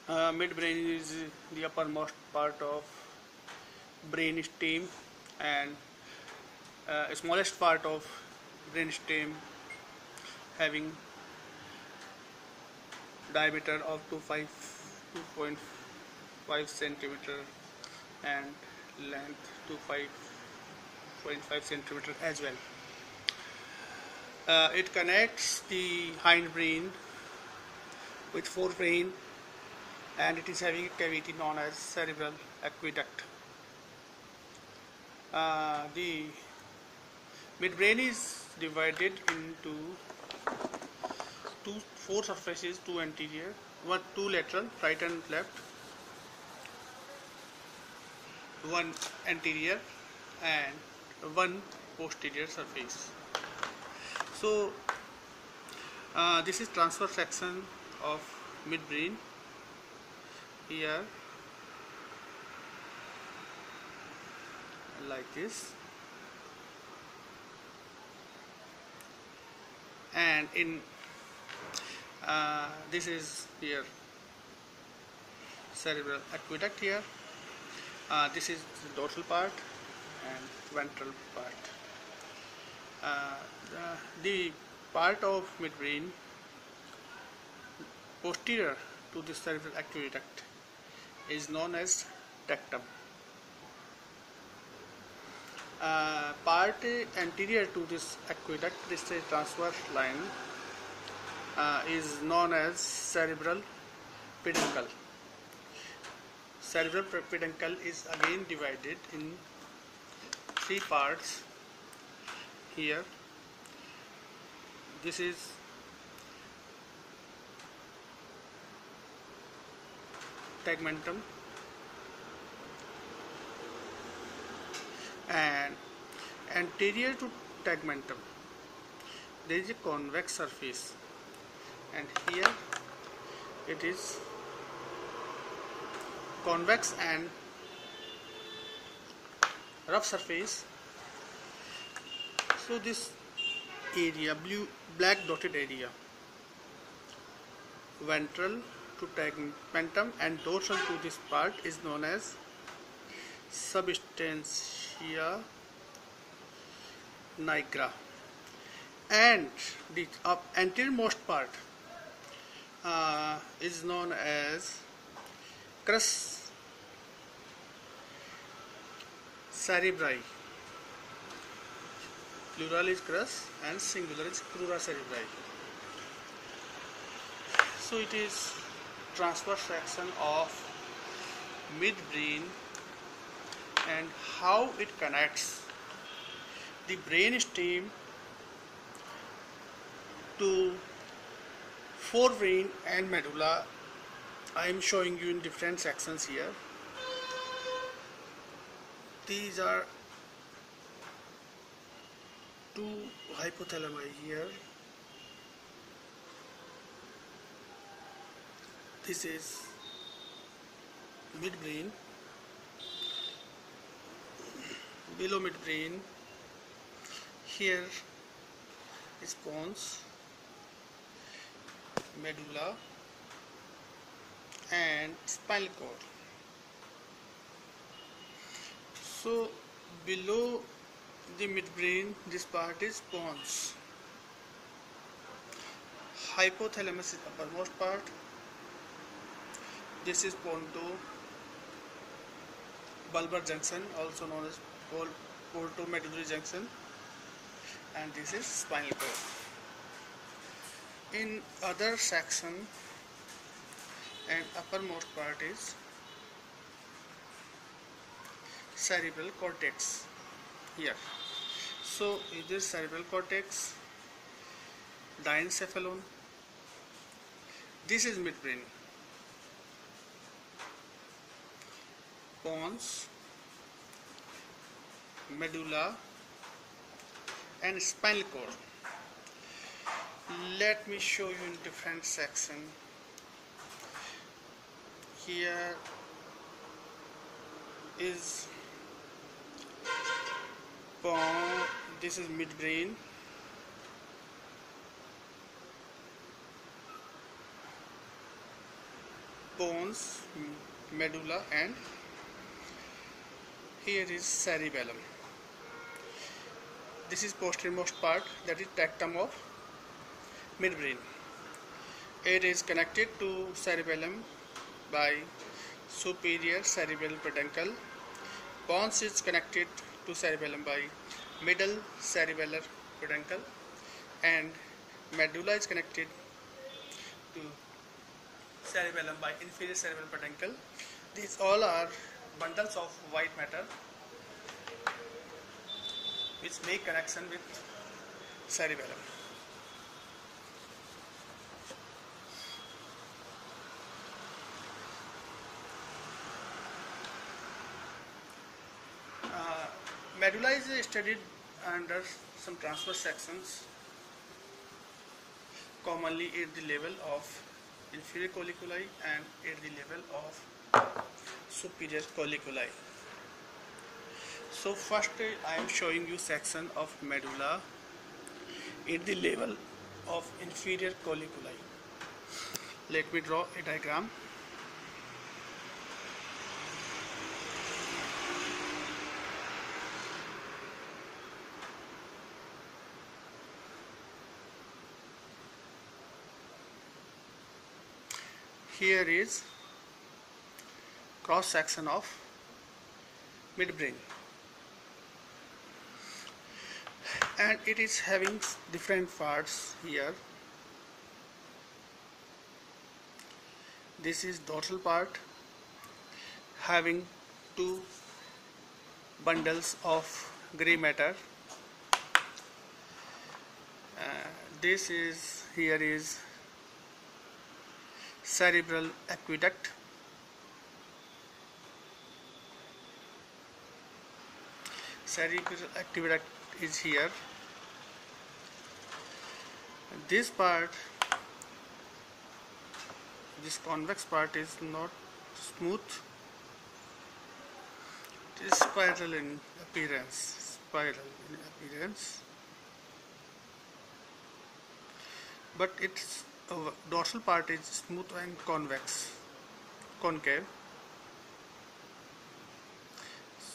Midbrain is the uppermost part of brain stem and smallest part of brain stem, having diameter of 2.5 centimeter and length to 5.5 centimeter as well. It connects the hindbrain with forebrain, and it is having a cavity known as cerebral aqueduct. The midbrain is divided into four surfaces: two anterior, two lateral, right and left, one anterior, and one posterior surface. So this is transverse section of midbrain. Here, like this, and in this is here cerebral aqueduct here. This is the dorsal part and ventral part. The part of midbrain posterior to the cerebral aqueduct is known as tectum. Part anterior to this aqueduct, this is transverse line, is known as cerebral peduncle. Cerebral peduncle is again divided in three parts. Here, this is tegmentum, and anterior to tegmentum there is a convex surface, and here it is convex and rough surface. So this area, black dotted area, ventral to tegmentum and dorsal to this part, is known as substantia nigra, and the anteriormost part is known as crus cerebri. Plural is crus and singular is crura cerebri. So it is transverse section of midbrain, and how it connects the brain stem to forebrain and medulla. I am showing you in different sections here. These are two hypothalami here. This is midbrain. Below midbrain, here is pons, medulla, and spinal cord. So below the midbrain, this part is pons. Hypothalamus is uppermost part. This is ponto-bulbar junction, also known as porto-medullary junction, and this is spinal cord. In other section and uppermost part is cerebral cortex here. So it is cerebral cortex, diencephalon. This is midbrain, pons, medulla, and spinal cord. Let me show you in different section. Here is pons, this is midbrain, bones, medulla, and here is cerebellum. This is posteriormost part, that is tectum of midbrain. It is connected to cerebellum by superior cerebral peduncle. Pons is connected to cerebellum by middle cerebellar peduncle, and medulla is connected to cerebellum by inferior cerebral peduncle. These all are bundles of white matter which make connection with cerebellum. Medulla is studied under some transverse sections, commonly at the level of inferior colliculi and at the level of superior colliculi. So first I am showing you section of medulla at the level of inferior colliculi. Let me draw a diagram. Here is cross section of midbrain, and it is having different parts here. This is dorsal part having two bundles of gray matter. Here is cerebral aqueduct. Cerebral aqueduct is here. This part, this convex part is not smooth. It is spiral in appearance. But its dorsal part is smooth and concave.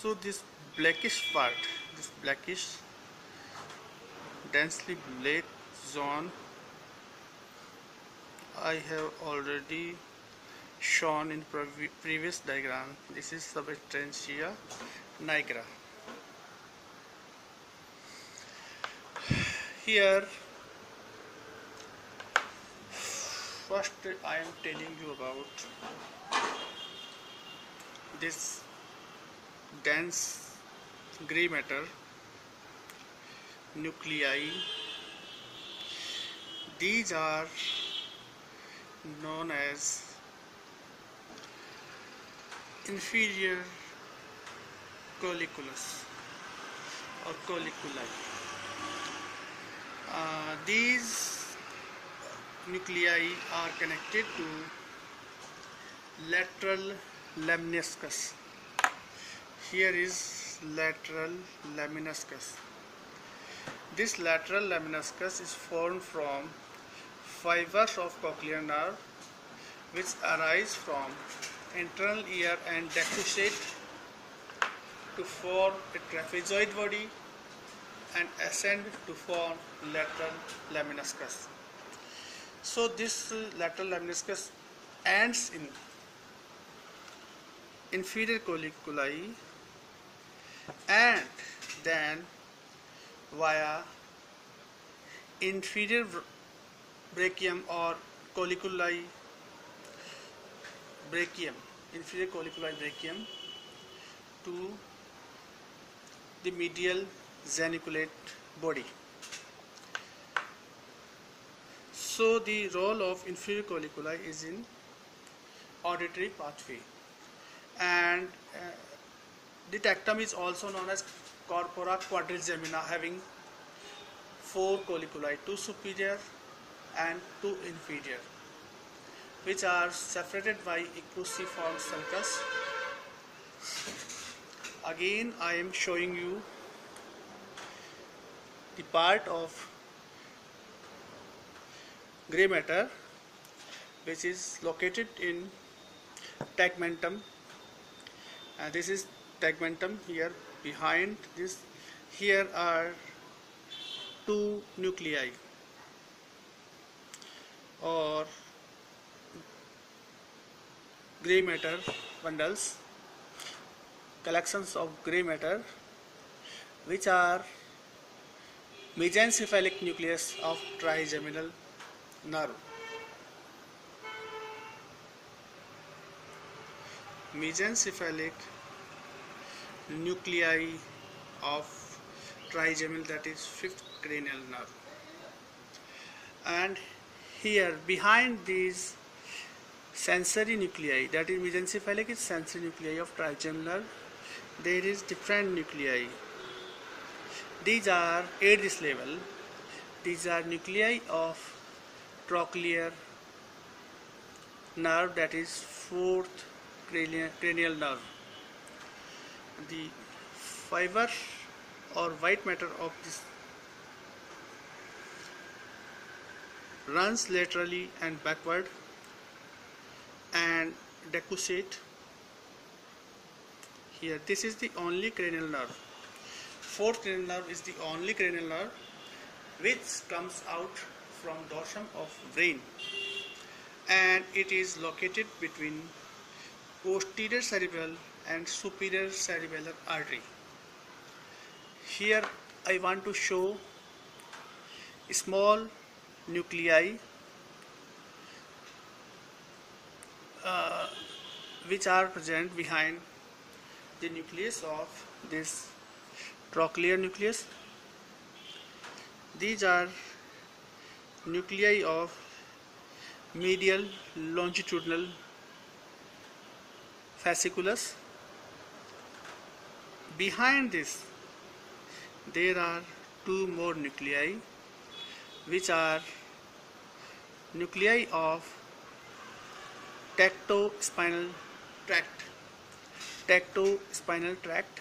So this blackish part, this blackish densely black zone, I have already shown in previous diagram. This is substantia nigra. Here first I am telling you about this dense gray matter nuclei. These are known as inferior colliculus or colliculi. These nuclei are connected to lateral lemniscus. Here is lateral lemniscus. This lateral lemniscus is formed from fibers of cochlear nerve which arise from internal ear and decussate to form a trapezoid body and ascend to form lateral lemniscus. So this lateral lemniscus ends in inferior colliculi and then via inferior brachium or colliculi brachium, inferior colliculi brachium to the medial geniculate body. So the role of inferior colliculi is in auditory pathway, and the tectum is also known as corpora quadrigemina, having 4 colliculi, 2 superior and 2 inferior, which are separated by equusiform sulcus. Again I am showing you the part of gray matter which is located in tegmentum. This is tegmentum. Here behind this, here are two nuclei or gray matter bundles, collections of gray matter, which are mesencephalic nucleus of trigeminal nerve. Mesencephalic nuclei of trigeminal, that is fifth cranial nerve. And here behind these sensory nuclei, that is mesencephalic is sensory nuclei of trigeminal nerve, there is different nuclei. These are at this level, these are nuclei of trochlear nerve, that is fourth cranial nerve. The fiber or white matter of this runs laterally and backward and decussate. Here this is the only cranial nerve. Fourth cranial nerve is the only cranial nerve which comes out from dorsum of brain, and it is located between posterior cerebral and superior cerebellar artery. Here I want to show small nuclei which are present behind the nucleus of this trochlear nucleus. These are nuclei of medial longitudinal fasciculus. Behind this there are two more nuclei, which are nuclei of tactospinal tract. Tactospinal tract,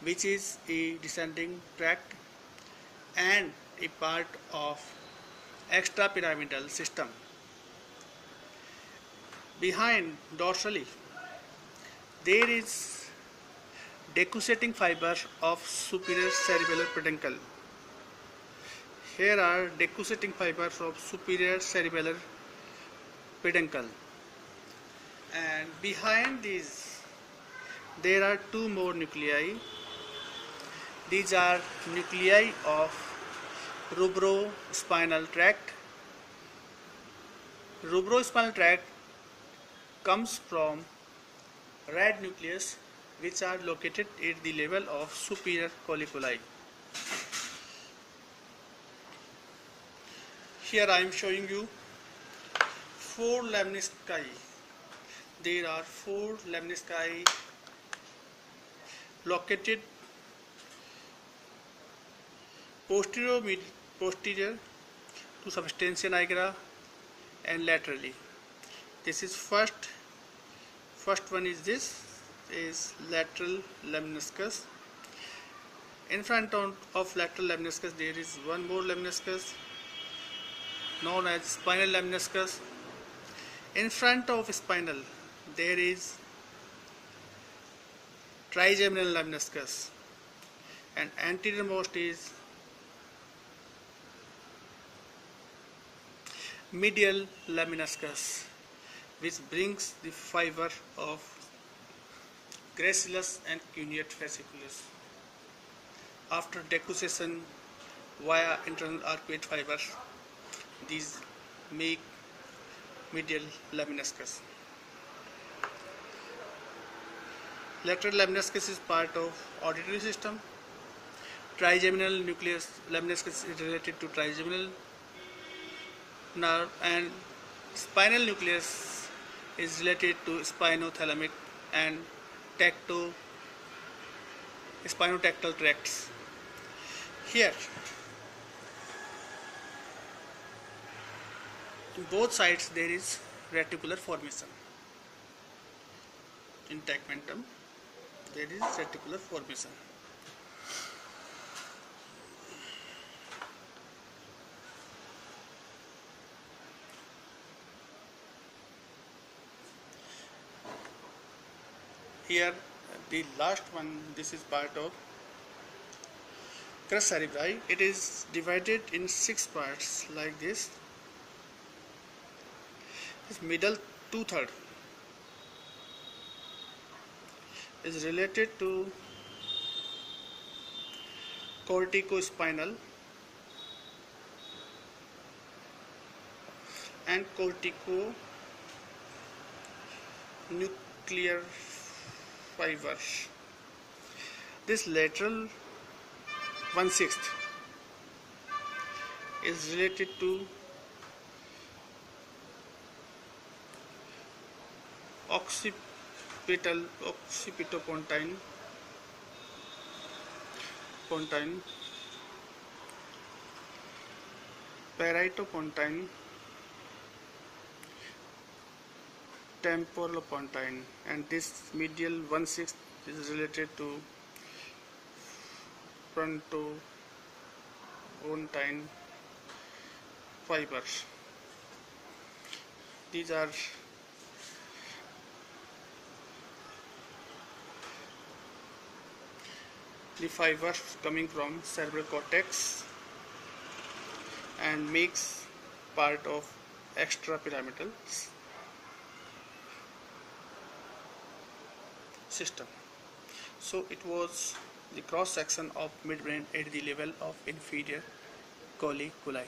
which is a descending tract and a part of extrapyramidal system. Behind dorsally there is decussating fiber of superior cerebellar peduncle. Here are decussating fibers of superior cerebellar peduncle, and behind these there are two more nuclei. These are nuclei of rubrospinal tract. Rubrospinal tract comes from red nucleus, which are located at the level of superior colliculi. Here I am showing you four lemnisci. There are four lemnisci located posterior to substantia nigra and laterally. This is first one is this is lateral lemniscus. In front of lateral lemniscus there is one more lemniscus known as spinal lemniscus. In front of spinal there is trigeminal lemniscus, and anteriormost is medial lemniscus, which brings the fiber of gracilis and cuneate fasciculus. After decussation via internal arcuate fibers, these make medial lemniscus. Lateral lemniscus is part of auditory system. Trigeminal nucleus lemniscus is related to trigeminal nerve, and spinal nucleus is related to spinothalamic and spinotactal tracts. Here in both sides there is reticular formation. In tegmentum there is reticular formation. Here the last one, this is part of crus cerebri. It is divided in 6 parts like this. This middle 2/3 is related to corticospinal and corticonuclear fibers. This lateral 1/6 is related to occipitopontine paritopontine, temporopontine, and this medial 1/6 is related to frontopontine fibers. These are the fibers coming from cerebral cortex and makes part of extrapyramidal system. So it was the cross section of midbrain at the level of inferior colliculi.